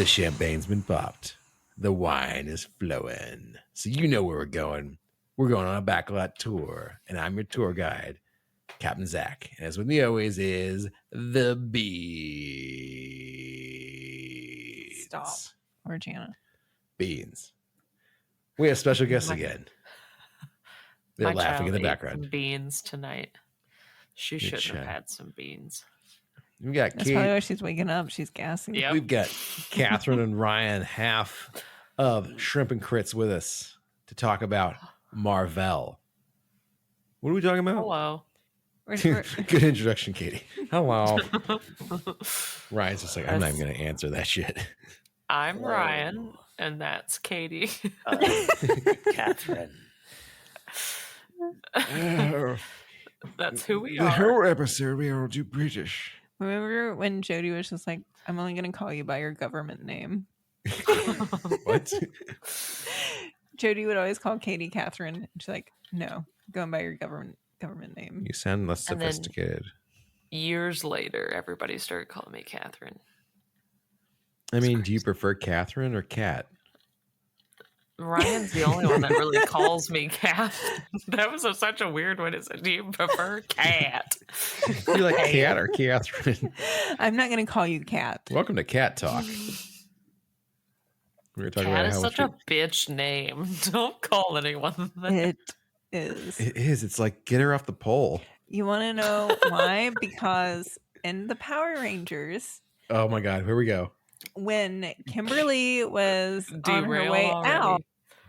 The champagne's been popped. The wine is flowing. So you know where we're going. We're going on a backlot tour, and I'm your tour guide, Captain Zach. And as with me always is the Beans. Stop. Or Jana. Beans. We have special guests again. They're My laughing in the child ate background. some beans tonight. She Good shouldn't have chat. had some beans. We got That's probably why she's waking up. She's gassy. Yep. We've got Catherine and Ryan, half of Shrimp and Crits, with us to talk about Marvel. What are we talking about? Hello. Good introduction, Katie. Hello. Ryan's just like, I'm not even going to answer that shit. I'm Ryan, and that's Katie. Catherine. That's who we The are. whole episode, we all do British. Remember when Jody was just like, I'm only going to call you by your government name? What? Jody would always call Katie Catherine. And she's like, no, going by your government name. You sound less And then- sophisticated. Years later, everybody started calling me Catherine. I mean, do you prefer Catherine or Cat? Ryan's the only one that really calls me Cat. That was such a weird one. It said, do you prefer Cat? You like Cat or Catherine? I'm not going to call you Cat. Welcome to Cat Talk. We were talking Cat about is how such a bitch name. Don't call anyone that. It is. It is. It's like, get her off the pole. You want to know why? Because in the Power Rangers, Oh my God, here we go. when Kimberly was on her Derailed way already. out,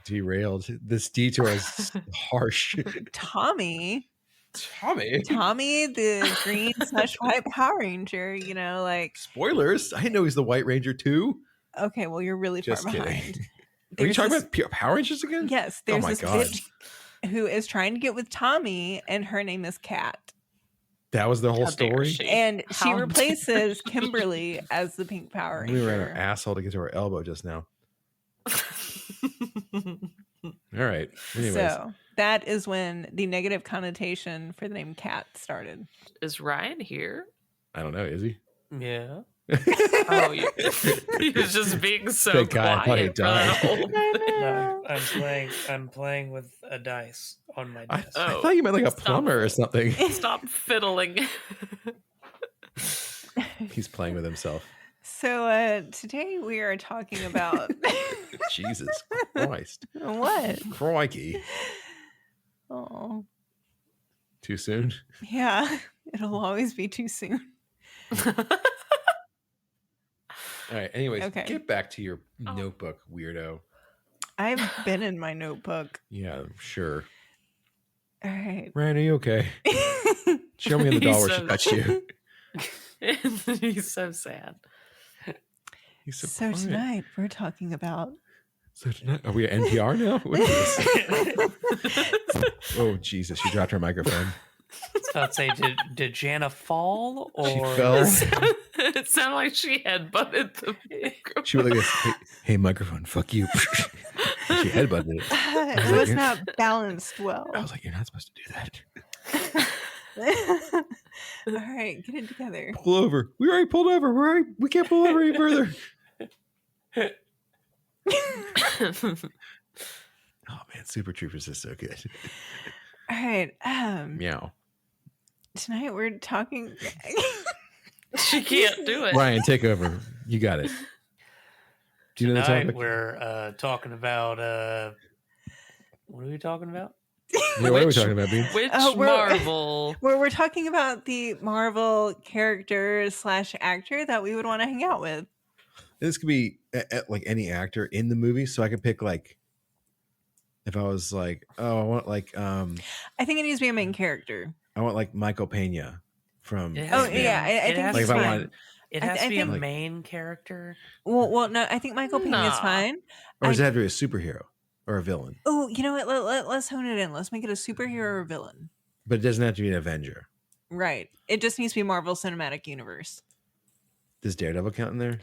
Derailed. This detour is harsh. Tommy, Tommy. the green / white Power Ranger, like, Spoilers. I know he's the White Ranger too. okay, well, you're really Just far kidding. behind. Are you There's talking this- about Power Rangers again? Yes, Oh there's my this God. bitch who is trying to get with Tommy, and her name is Kat. That was the whole How dare story. she? And she How replaces Kimberly as the Pink Power We were at our Ranger. asshole to get to our elbow just now. All right. Anyways, So that is when the negative connotation for the name Kat started. Is Ryan here? I don't know. Is he? Yeah. Oh, he was just being so That guy, I thought he quiet. for that died. whole- I'm playing with a dice on my I desk. Oh, thought you meant like a stop. plumber or something. Stop fiddling. He's playing with himself. So today we are talking about Jesus Christ. what? Crikey. Oh, Too soon? yeah. It'll always be too soon. All right. Anyways, Okay. get back to your notebook, weirdo. I've been in my notebook. Yeah, sure. All right. Ryan, are you okay? Show me in the doll where she touched you. He's so sad. He's so So quiet. tonight we're talking about So tonight, are we at NPR now? What is this? Oh, Jesus. She dropped her microphone. I was about to say, did Jana fall or She fell. It sounded like she headbutted the microphone. She was like, this, hey, microphone, fuck you. She headbutted it. it was not balanced well. I was like, you're not supposed to do that. All right, get it together. Pull over. We already pulled over. We can't pull over any further. Oh, man. Super Troopers is so good. All right. Meow. Tonight we're talking. She can't do it. Ryan, take over. You got it. Do you know the tonight topic? we're talking about what are we talking about? Yeah, what are we talking about, Bean? Which we're- Marvel? Where we're talking about the Marvel character / actor that we would want to hang out with. This could be like any actor in the movie. So I could pick like, if I was like, oh, I want like, I think it needs to be a main character. I want like Michael Pena from. It has Oh to be yeah, I it think has Like he's if I fine. wanted, It I has th- to be I a think- main character. Well, no, I think Michael Pena is Nah. fine. or does I- it have to be a superhero or a villain? Oh, you know what? Let's hone it in. Let's make it a superhero or a villain. But it doesn't have to be an Avenger. Right. It just needs to be Marvel Cinematic Universe. Does Daredevil count in there?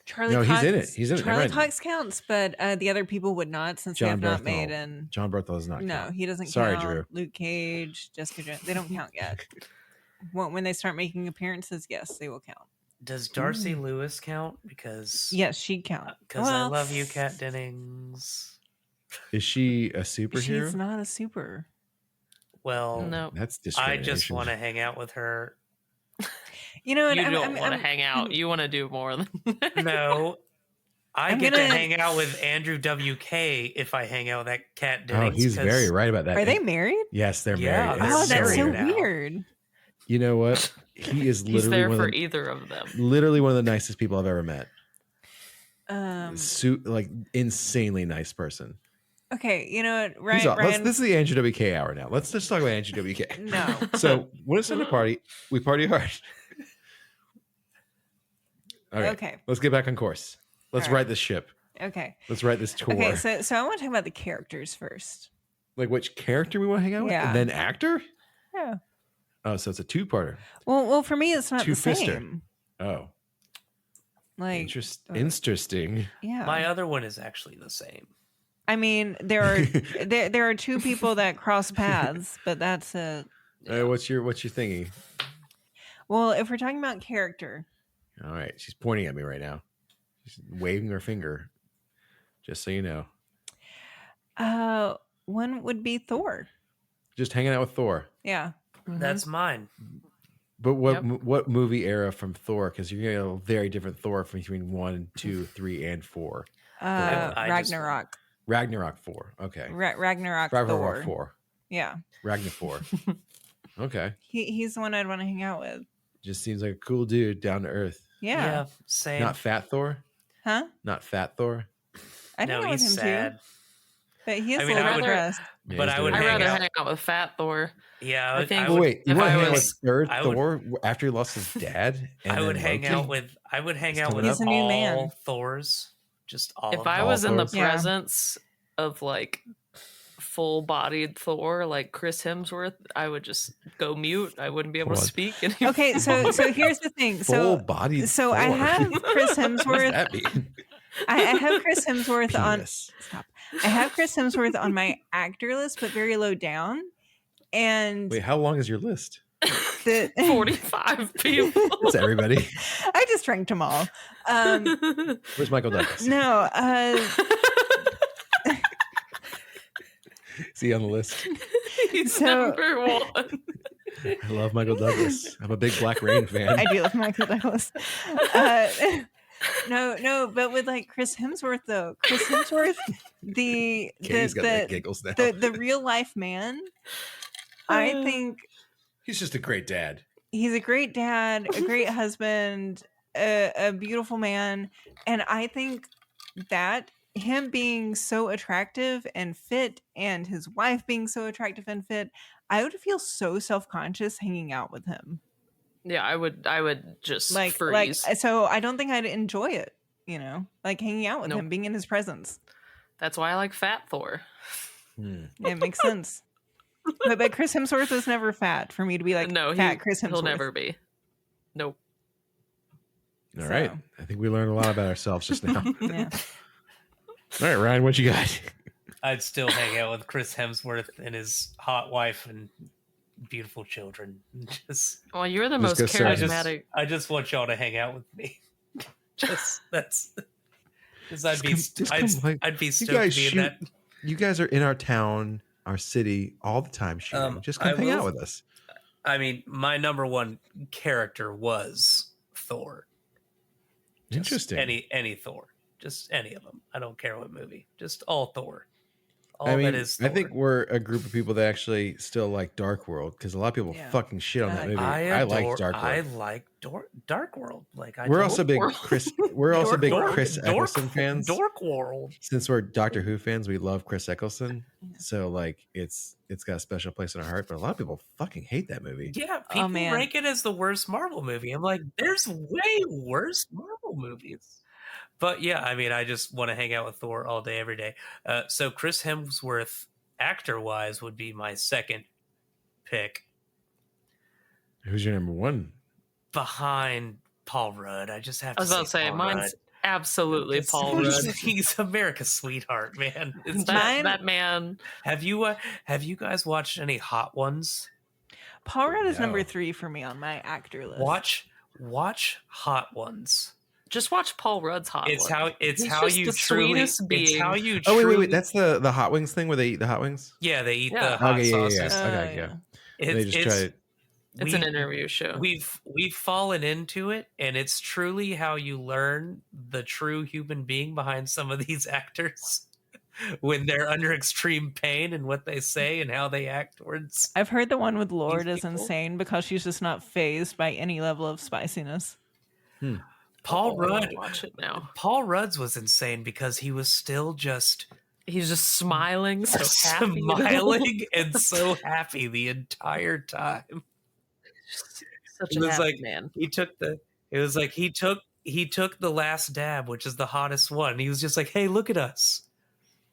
Charlie No, Cox, he's in it. He's in it. Never Charlie mind. Cox counts, but the other people would not since they John have not Bernthal. made an. John Berthel is not. No, count. he doesn't Sorry, count. Drew. Luke Cage, Jessica Jones, they don't count yet. When they start making appearances, yes, they will count. Does Darcy Ooh. Lewis count? Because Yes, she counts. I love you, Kat Dennings. Is she a superhero? She's not a super. Well, No. That's I discrimination. just want to hang out with her. You know what? You don't want to hang out. You want to do more than No, I I'm get gonna- to hang out with Andrew WK if I hang out with that Kat Oh, Dennings. he's 'cause- very right about that. Are they married? Yes, they're Yeah, married. they're Oh, It's that's so married now. weird. You know what? He is he's literally there one for of the, either of them. literally one of the nicest people I've ever met. Um, Like insanely nice person. okay, you know what, He's Ryan? Ryan, this is the Andrew WK hour now. Let's just talk about Andrew WK. No. So when it's time to party, we party hard. Okay. Let's get back on course. Let's All right. ride this ship. Okay. Let's ride this tour. Okay. So I want to talk about the characters first. Like which character we want to hang out with, Yeah. and then actor. Yeah. Oh, so it's a two-parter. Well, for me, it's not the Two-fister. same. Oh, Like, interesting. yeah. My other one is actually the same. I mean, there are there are two people that cross paths, but that's it. What's your thingy? Well, if we're talking about character, All right, she's pointing at me right now. She's waving her finger. Just so you know, one would be Thor. just hanging out with Thor. Yeah. That's mine. But what Yep. what movie era from Thor? Because you're gonna get a very different Thor from between 1, 2, 3, and 4. I just- Ragnarok. Ragnarok 4. Okay. Ragnarok Ragnarok Thor. 4. Yeah. Ragnar 4. Okay. He's the one I'd want to hang out with. Just seems like a cool dude, down to earth. Yeah. Same. Not fat Thor. Huh? Not fat Thor. I no, don't know with him he's sad. too. But he is I mean, a little I would- depressed. Yeah, But he's I would doing I'd it. hang rather out- hang out with Fat Thor. Yeah, I think- Oh, wait, you if want to I hang out was- with third I would- Thor after he lost his dad? And I would then hang Loki? out with. I would hang He's out with coming He's a new all man. Thors. Just all. If of I them. was in the Thors? Yeah. presence of like full-bodied Thor, like Chris Hemsworth, I would just go mute. I wouldn't be able to Hold on. speak anymore. Okay, so here's the thing. Full So bodied. so I Thor. have Chris What does Hemsworth. that mean? I have Chris Hemsworth on Penis. stop. I have Chris Hemsworth on my actor list, but very low down. And Wait, how long is your list? the 45 people. It's everybody. I just ranked them all. Where's Michael Douglas? No, Is he on the list? He's So- number one. I love Michael Douglas. I'm a big Black Rain fan. I do love Michael Douglas. No, but with like Chris Hemsworth though, Chris Hemsworth, Katie's got that the giggles now. the real life man. I think He's just a great dad. he's a great dad, a great husband, a beautiful man, and I think that him being so attractive and fit, and his wife being so attractive and fit, I would feel so self-conscious hanging out with him. Yeah, I would just Like freeze. so I don't think I'd enjoy it, like hanging out with Nope. him, being in his presence. That's why I like Fat Thor. It makes sense. But Chris Hemsworth was never fat for me to be like No, fat Chris Hemsworth. he'll never be. Nope. All So- right. I think we learned a lot about ourselves just now. Yeah. All right, Ryan, what you got? I'd still hang out with Chris Hemsworth and his hot wife and beautiful children. Just, Well, you're the Just most go surf. charismatic. I just want y'all to hang out with me. That's. Because I'd be, I'd be stoked guys to be in shoot- that. You guys are in our town, our city, all the time shooting. Just come I hang out will- with us. I mean, my number one character was Thor. Just Interesting. Any Thor. Just any of them. I don't care what movie. Just all Thor. All I mean, that is Thor. I think we're a group of people that actually still like Dark World because a lot of people Yeah. fucking shit on that movie. I like Dark World. I like Dark World. Like I We're don't- also big World. Chris. We're also big Dork- Chris Dork- Eccleston fans. Dork World. Since we're Doctor Who fans, we love Chris Eccleston. So like, it's got a special place in our heart. But a lot of people fucking hate that movie. Yeah, people man. rank it as the worst Marvel movie. I'm like, there's way worse Marvel movies. But yeah, I mean, I just want to hang out with Thor all day, every day. So Chris Hemsworth, actor-wise, would be my second pick Who's your number one? behind Paul Rudd. I just have to I was about to say, Paul mine's Rudd. absolutely Just- Paul Rudd. He's America's sweetheart, man. It's Mine- That man. Have you guys watched any Hot Ones? Paul Rudd is No. number 3 for me on my actor list. watch Hot Ones. Just watch Paul Rudd's Hot It's Ones. it's He's how just you the truly. sweetest being. It's how you. Oh Truly, wait. That's the hot wings thing where they eat the hot wings. Yeah, they eat Yeah. the hot Okay, sauces. Okay, yeah. It's, They just try it. It's an interview show. We've fallen into it, and it's truly how you learn the true human being behind some of these actors when they're under extreme pain and what they say and how they act towards. I've heard the one with Lord These is people? insane because she's just not phased by any level of spiciness. Paul Rudd. Watch it now. Paul Rudd's was insane because he was still just He's just smiling, so happy. smiling and so happy the entire time. Such It a was happy like man. It was like he took the last dab, which is the hottest one. He was just like, "Hey, look at us.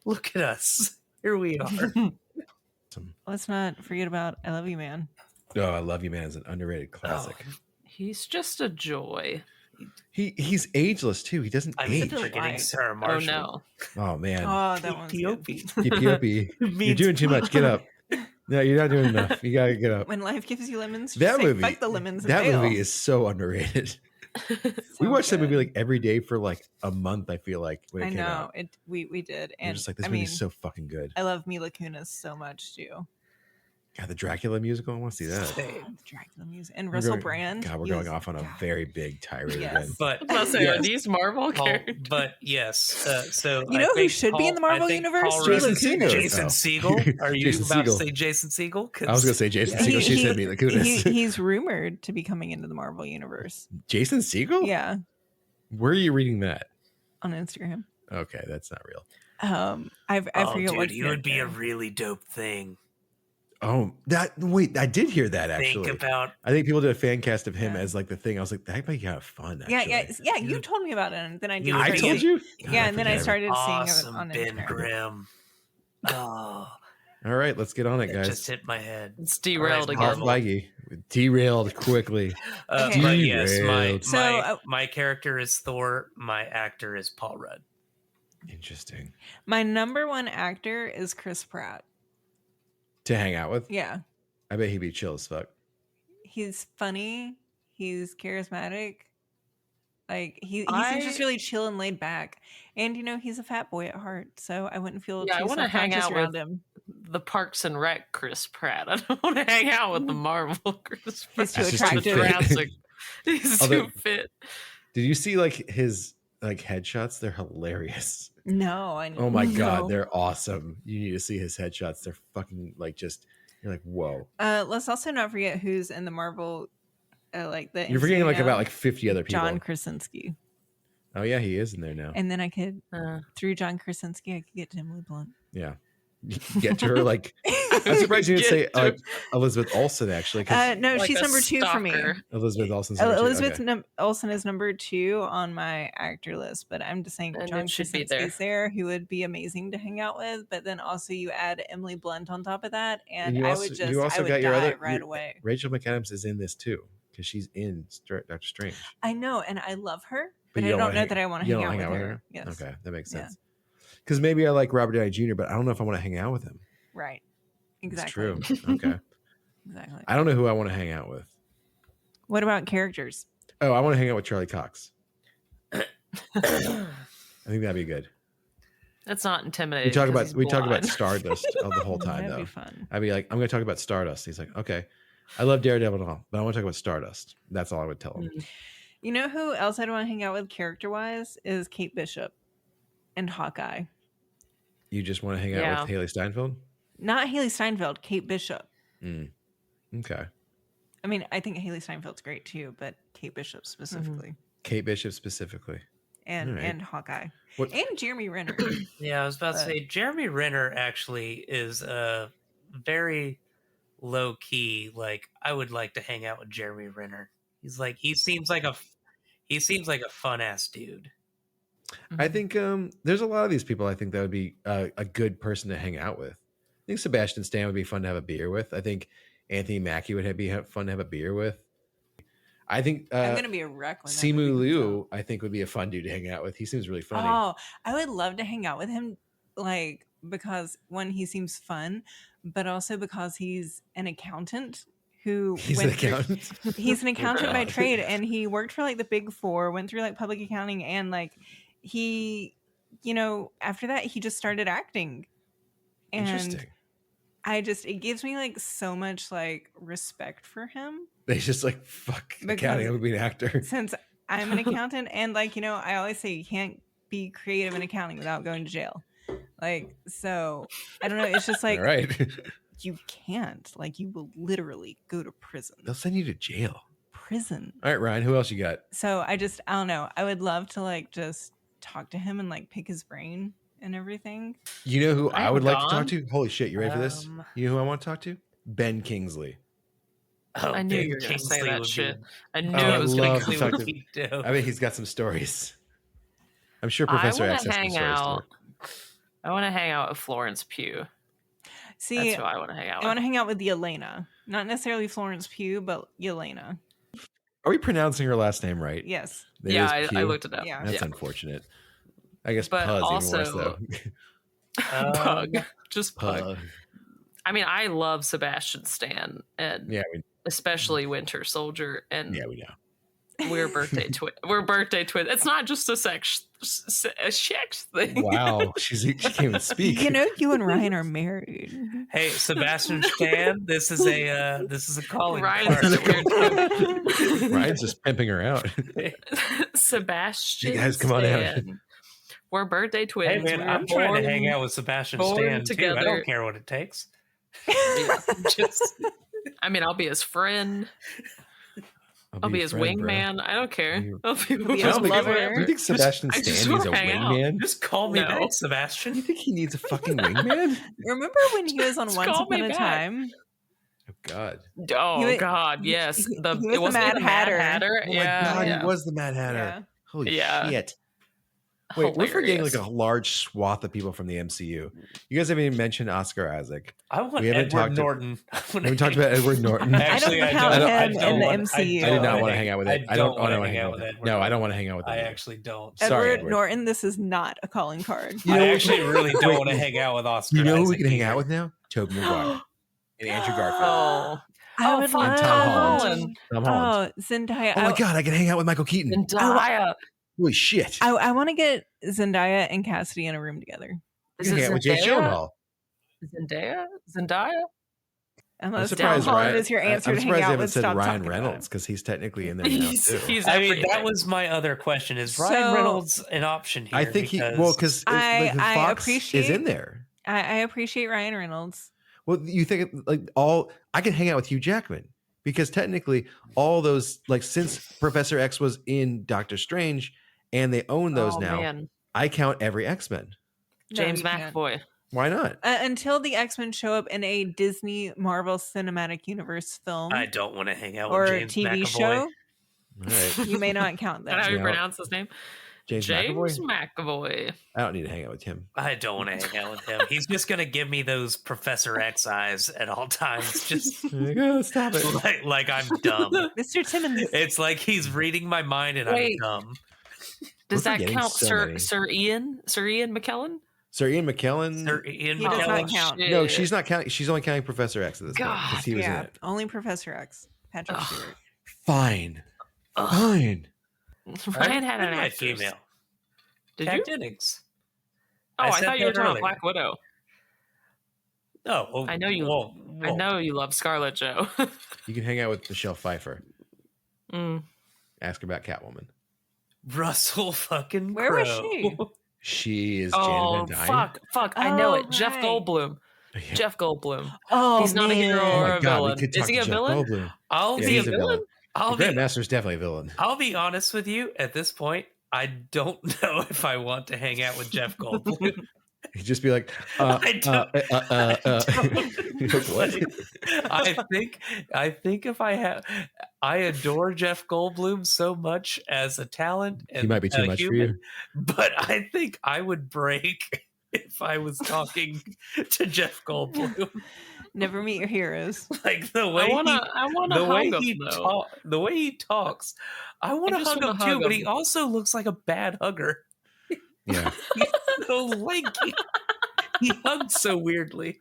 Look at us. Here we are." Let's not forget about I Love You Man. Oh, I Love You Man is an underrated classic. He's just a joy. He's ageless too. He doesn't I mean, age. forgetting Why? Sarah Oh Marshall. no. Oh man. Oh, that one's good. PPOP. You're Means doing too much. Get up. No, you're not doing enough. You gotta get up. When life gives you lemons, That just say, movie. fuck the lemons. That and bail. movie is so underrated. We So watched that movie good. like every day for like a month. I feel like when it I came know out, it. We did, we're and just like this I movie mean, is so fucking good. I love Mila Kunis so much too. God, the Dracula musical. I want to see that. Same. God, the Dracula music and We're Russell going- Brand. God, we're he going was- off on a God. very big tirade Yes. again. But I was about to say, yes. are these Marvel Paul, characters? but yes. So You I know who think should be in the Marvel I think universe? Paul Jason Rudd- Segel. Jason Oh. Segel. Are you Jason about Segel. to say Jason Segel? I was gonna say Jason Yeah. Segel. She said Mila Kunis. He's rumored to be coming into the Marvel universe. Jason Segel? Yeah, Where are you reading that? on Instagram. Okay, that's not real. I Oh, forget dude, what he would be a character. really dope thing. Oh, wait, I did hear that actually. Think about I think people did a fan cast of him Yeah. as like the thing. I was like, that might be kind of fun. Yeah, Actually. yeah. You You- told me about it, and then I did. you- I start told seeing- you. God, Yeah, and then I forget started seeing it awesome on Ben Instagram. Grimm. Oh, All right, let's get on it, it guys. just hit my head. It's derailed Alright, again. Paul Feige derailed quickly. Okay. But yes, Derailed. So, my character is Thor. My actor is Paul Rudd. Interesting My number one actor is Chris Pratt. to hang out with. Yeah, I bet he'd be chill as fuck. he's funny. He's charismatic. Like he seems just I- really chill and laid back. And he's a fat boy at heart, so I wouldn't feel Yeah, I too wanna hang self-conscious out around with- him. The Parks and Rec Chris Pratt. I don't want to hang out with the Marvel Chris Pratt. He's too That's just too attractive. fit. Jurassic. He's Although- too fit. Did you see like his like headshots? They're hilarious. No, I Oh my god, no. they're awesome. You need to see his headshots. They're fucking like just. You're like, whoa. Let's also not forget who's in the Marvel, like the. You're forgetting MCU like now. about like 50 other people. John Krasinski, Oh yeah, he is in there now. and then I could Uh, through John Krasinski, I could get to Emily Blunt. Yeah. Get to her like. I'm surprised you didn't say Get to- like Elizabeth Olsen actually. 'Cause No, like she's a number 2 for me. stalker. Elizabeth Olsen's number two. Elizabeth Okay. Olsen is number 2 on my actor list, but I'm just saying And John it should be Krasinski's there, who would be amazing to hang out with. But then also you add Emily Blunt on top of that, and you I also- would just you also I would got your die other- right your- away. Rachel McAdams is in this too because she's in Doctor Strange. I know, and I love her, but you I don't wanna know hang- that I want to you hang don't out with her. Yes, Okay, that makes Yeah. sense. Because maybe I like Robert Downey Jr., but I don't know if I want to hang out with him. right, It's exactly. true. Okay. Exactly. I don't know who I want to hang out with. What about characters? Oh, I want to hang out with Charlie Cox. I think that'd be good. That's not intimidating. We talk 'cause about he's we talk about blonde. Stardust the whole time That'd though. be fun. I'd be like, I'm going to talk about Stardust. He's like, okay, I love Daredevil and all, but I want to talk about Stardust. That's all I would tell him. You know who else I'd want to hang out with character wise is Kate Bishop and Hawkeye. You just want to hang out Yeah. with Haley Steinfeld? Not Haley Steinfeld, Kate Bishop. Okay. I mean, I think Haley Steinfeld's great too, but Kate Bishop specifically, Kate Bishop specifically. and Alright. and Hawkeye, What- and Jeremy Renner. Yeah, I was about to But- say Jeremy Renner actually is very low key. Like I would like to hang out with Jeremy Renner. He seems like a fun ass dude. I think there's a lot of these people I think that would be a good person to hang out with. I think Sebastian Stan would be fun to have a beer with. I think Anthony Mackie would be fun to have a beer with. I think I'm gonna be a wreck when that Simu movie comes Liu, out. I think, would be a fun dude to hang out with. He seems really funny. Oh, I would love to hang out with him, because one, he seems fun, but also because he's an accountant who He's an accountant. He's an accountant by God. trade, and he worked for like the Big Four, went through like public accounting, and like he, after that he just started acting. And Interesting. it gives me like so much like respect for him. They just like, fuck accounting, I'm gonna be an actor. Since I'm an accountant, and like, I always say you can't be creative in accounting without going to jail. Like, so I don't know. It's just like, All right. you can't, like, you will literally go to prison. They'll send you to jail. Prison. All right, Ryan, who else you got? So I don't know. I would love to like just talk to him and like pick his brain and everything. You know who I would like to talk Gone. to? Holy shit, you ready for this? You know who I want to talk to? Ben Kingsley. Oh, I knew Ben you were going to say Kingsley that would shit. be- I knew I it was love going to to talk come. to- I mean, he's got some stories. I'm sure Professor X has some stories too. I want to hang out with Florence Pugh. See, That's who I want to hang out I with. want to hang out with Yelena. Not necessarily Florence Pugh, but Yelena. Are we pronouncing her last name right? Yes. There Yeah, is I Pugh. looked it up. Yeah. That's unfortunate. I guess But Puzz even worse also- though. Pug. Just Pug. Pug. I mean, I love Sebastian Stan, and Yeah, especially Winter Soldier, and we know. we're birthday twin. We're birthday twin. It's not just a sex thing. Wow, she can't even speak. You and Ryan are married. Hey, Sebastian Stan, this is a calling Ryan's card. such a weird dude. Ryan's just pimping her out. Sebastian. You guys come on out. Stan. We're birthday twins. Hey man, We were I'm trying to born- hang out with Sebastian born Stan too. I together. don't care what it takes. Yeah, just. I mean, I'll be his friend. I'll be his friend, bro. wingman. I don't care. You- I'll be be I his don't think- lover. You think Sebastian I just Stan needs a wanna hang out. wingman? Just call me No. back, You Sebastian. think he needs a fucking wingman? Remember when he was on Just Once call Upon me a back. Time? Oh God! Oh He wa- God, yes. he The was it the wasn't Mad the Mad Hatter. Hatter. Oh my yeah, God, yeah. he was the Mad Hatter. Yeah. Holy Yeah. shit! Wait, we're forgetting like Hilarious. a large swath of people from the MCU. You guys haven't even mentioned Oscar Isaac. I want We haven't Edward talked to- Norton. We haven't talked about Edward Norton. Actually, I don't count him in the want- MCU. I did not wanna want to hang out with it. I don't want to hang out with it. Edward No, I Norton. don't want to hang out with I him. actually don't. Sorry, Edward Edward. Norton, this is not a calling card. You know I who- actually really don't want to hang out with Oscar. You know who we Isaac can hang either. out with now? Tobey Maguire and Andrew Garfield. Oh, I would fuck, And love Tom Holland. Tom Holland. Oh, Zendaya. Oh my God, I can hang out with Michael Keaton. Zendaya. Holy shit! I want to get Zendaya and Cassidy in a room together. I Is can it hang out with Jake Zendaya? Gyllenhaal. Zendaya? I'm Unless Tom surprised Holland Ryan is your answer I'm to hang surprised they out haven't with. said Stop Ryan talking about Reynolds it. because he's technically in there now He's, too. he's I mean, everything. that was my other question: is Ryan So- Reynolds an option here? I think because I Fox appreciate- is in there. I appreciate Ryan Reynolds. Well, you think like I can hang out with Hugh Jackman because technically all those since Professor X was in Doctor Strange and they own those Oh, now, man. I count every X-Men. No, James you can't. McAvoy. Why not? Until the X-Men show up in a Disney Marvel Cinematic Universe film I don't want to hang out or with a James TV McAvoy. show, All right, you may not count Is that how that. you Yeah. pronounce his name? James James McAvoy. McAvoy. I don't need to hang out with him. I don't want to hang out with him. He's just gonna give me those Professor X eyes at all times, just Like, oh, stop it. like I'm dumb. Mr. Timmons. It's like he's reading my mind and Wait. I'm dumb. Does We're that forgetting count so many. Sir Ian McKellen? Sir Ian McKellen. Sir Ian He does not McKellen. count. No, Shit. she's not counting. She's only counting Professor X at this point God, because he was in Yeah, it. only Professor X. Patrick Ugh. Stewart. Fine, Ugh. fine. Ryan had an my actress. female. Did Kat you? Dennings. Oh, I I said thought you were that talking about earlier. Black Widow. No, well, I know you- Whoa, I whoa. know you love Scarlett Joe. You can hang out with Michelle Pfeiffer. Mm. Ask her about Catwoman. Russell fucking Where was Crowe. she? She is Oh, Janet Van Dyne. fuck. I know Oh, it. Jeff right. Goldblum. Yeah. Jeff Goldblum. Oh, He's not a hero Oh or my a God, we villain. could Is talk he to a Jeff villain? Goldblum. I'll Yeah, he he's a a villain? villain. I'll The be Grandmaster's definitely a villain. I'll be honest with you. At this point, I don't know if I want to hang out with Jeff Goldblum. He'd just be like, I don't- What? I think if I adore Jeff Goldblum so much as a talent, and He might be too a much for human, you. but I think I would break if I was talking to Jeff Goldblum. Never meet your heroes. Like the way I wanna the way hug he him though. the way he talks, I want I to just hug him wanna too. hug But him. he also looks like a bad hugger. Yeah. He's so lanky. He hugs so weirdly.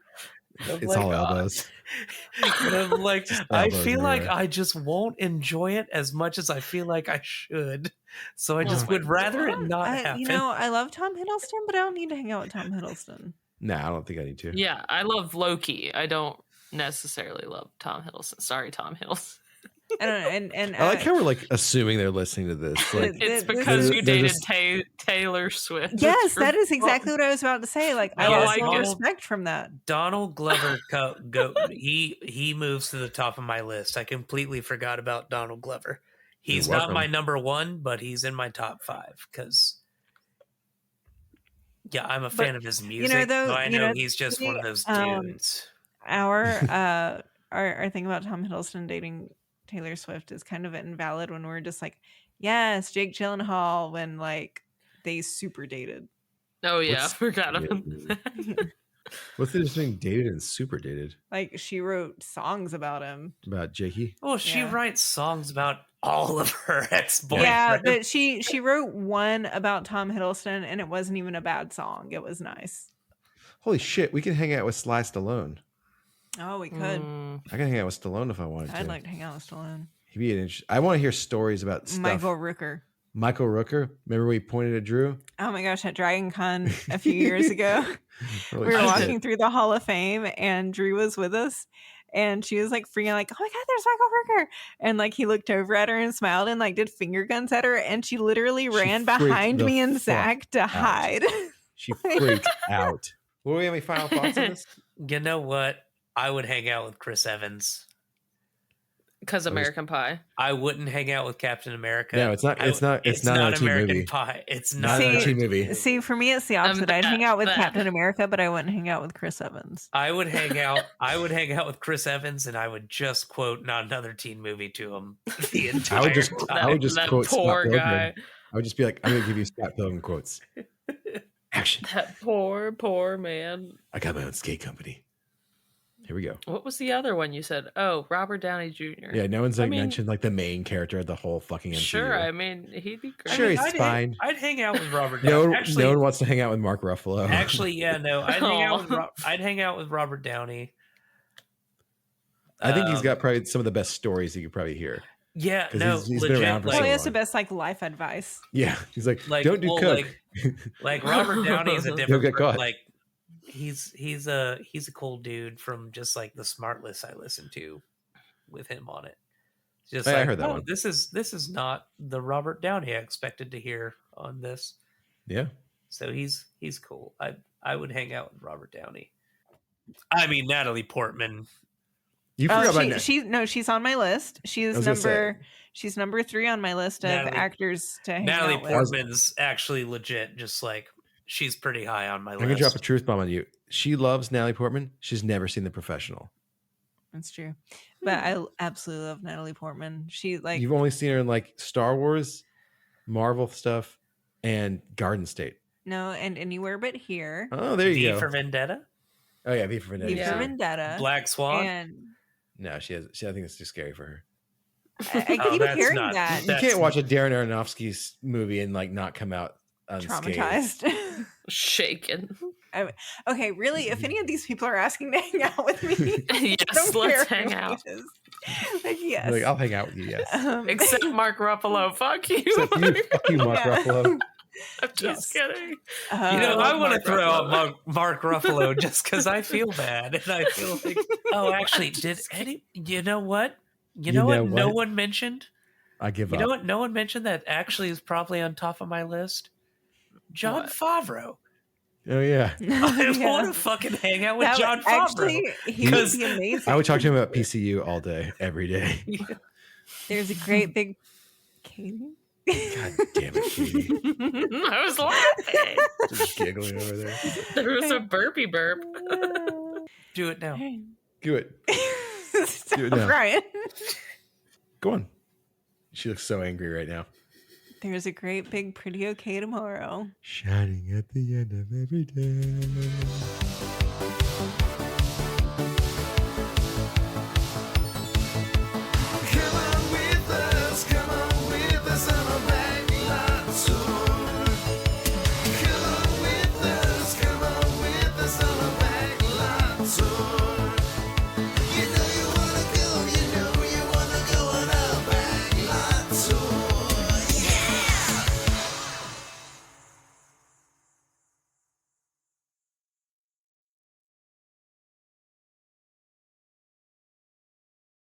I'm It's like, all elbows. and I'm like, Just I elbows feel like everywhere. I just won't enjoy it as much as I feel like I should. So I just my would rather it God. not happen. You know, I love Tom Hiddleston, but I don't need to hang out with Tom Hiddleston. Nah, I don't think I need to. Yeah, I love Loki. I don't necessarily love Tom Hiddleston. Sorry, Tom Hiddleston. I don't, and I like how we're like assuming they're listening to this. Like, It's This because is- you they're dated just- Taylor Swift. yes, that is exactly what I was about to say. Like, I I lost like all it. respect from that. Donald Glover he moves to the top of my list. I completely forgot about Donald Glover. He's You're not my welcome. number one, but he's in my top 5 because yeah, I'm a fan of his music. though, so I you know know, he's just one of those um, dudes. Our thing about Tom Hiddleston dating Taylor Swift is kind of invalid when we're just like, yes, Jake Gyllenhaal, when like they super dated. Oh yeah, I What's- forgot about that. what's the difference between dated and super dated? Like she wrote songs about him. About Jakey? Well, she Yeah. writes songs about all of her ex-boyfriends. Yeah, but she wrote one about Tom Hiddleston, and it wasn't even a bad song. It was nice. Holy shit, we can hang out with Sly Stallone. Oh, we could. I can hang out with Stallone if I wanted to. I'd like to hang out with Stallone. He'd be an I want to hear stories about stuff. Michael Rooker. Michael Rooker. Remember we pointed at Drew? Oh my gosh, at Dragon Con a few years ago. Holy We were shit. walking through the Hall of Fame and Drew was with us and she was like freaking like, oh my God, there's Michael Rooker. And like he looked over at her and smiled and like did finger guns at her. And she literally ran freaked behind the me and fuck Zach to out. hide. She freaked out. Well, we have any final thoughts on this? You know what? I would hang out with Chris Evans. Because American Pie. I wouldn't hang out with Captain America. No, it's not. It's not. It's not a teen American movie. Pie. It's Not not. a teen movie. See, for me, it's the opposite. I'd hang out with that- Captain America, but I wouldn't hang out with Chris Evans. I would hang out. I would hang out with Chris Evans, and I would just quote "not another teen movie" to him the entire I would just. time. I would just that quote poor Scott guy. Pilgrim. I would just be like, I'm gonna give you Scott Pilgrim quotes. Action. That poor man. I got my own skate company. Here we go. What was the other one you said? Oh, Robert Downey Jr. Yeah, no one's like I mean- mentioned like the main character of the whole fucking MCU. Sure, I mean, he'd be great. Sure, he's I'd fine. I'd hang out with Robert Downey. No, actually, no one wants to hang out with Mark Ruffalo. actually, yeah, no. I'd hang out with. Aw. I'd hang out with Robert Downey. I think he's Um, got probably some of the best stories you could probably hear. Yeah, 'Cause no, he's been legit. around for Well, so he has the long. best like life advice. Yeah, he's like, Like, don't do well, coke. like Robert Downey is a He'll different. get caught. Like he's a cool dude from just like the smart list I listened to with him on it. Just Oh, yeah, I like, heard that oh, one. this is not the Robert Downey I expected to hear on this. Yeah, So he's cool. I would hang out with Robert Downey. I mean Natalie Portman. you forgot about that. She's on my list. She's was gonna say. she's number 3 on my list of Natalie- actors to hang Natalie out with. Portman's actually legit. Just like she's pretty high on my I'm list. gonna drop a truth bomb on you. She loves Natalie Portman. She's never seen The Professional. That's true. But I absolutely love Natalie Portman. She like You've only seen her in like Star Wars, Marvel stuff, and Garden State. no and Anywhere But Here. Oh, there you V go. for Vendetta, Oh yeah, V for Vendetta. V Yeah. for Vendetta. Black Swan. And No, she has. I think it's too scary for her. I Oh, keep that's hearing not- that. You That's- can't watch a Darren Aronofsky's movie and like not come out unscathed. Traumatized. Shaken. Okay, really, if any of these people are asking to hang out with me, I Yes, don't let's care hang who out. it is. Like, yes. Like, I'll hang out with you. Yes. Except Mark Ruffalo. Fuck you. Except you, fuck you, Mark Yeah. Ruffalo. I'm just Yes. kidding. You know, Oh, I want to Mark throw out Ruffalo. Mark Ruffalo just because I feel bad, and I feel like, oh, actually, did any? You know what? You know what? No one mentioned. I give You up. know what? No one mentioned that actually is probably on top of my list. John What? Favreau. Oh yeah, I Yeah. want to fucking hang out with That John would- Favreau. Actually, he would 'Cause be amazing. I would talk to him about PCU all day, every day. There's a great big Katie. God damn it, Katie. I was laughing. Just giggling over there. There was a burpee burp. Do it now. Do it. Stop, Do it now. Ryan. Go on. She looks so angry right now. There's a great big pretty okay tomorrow. Shining at the end of every day.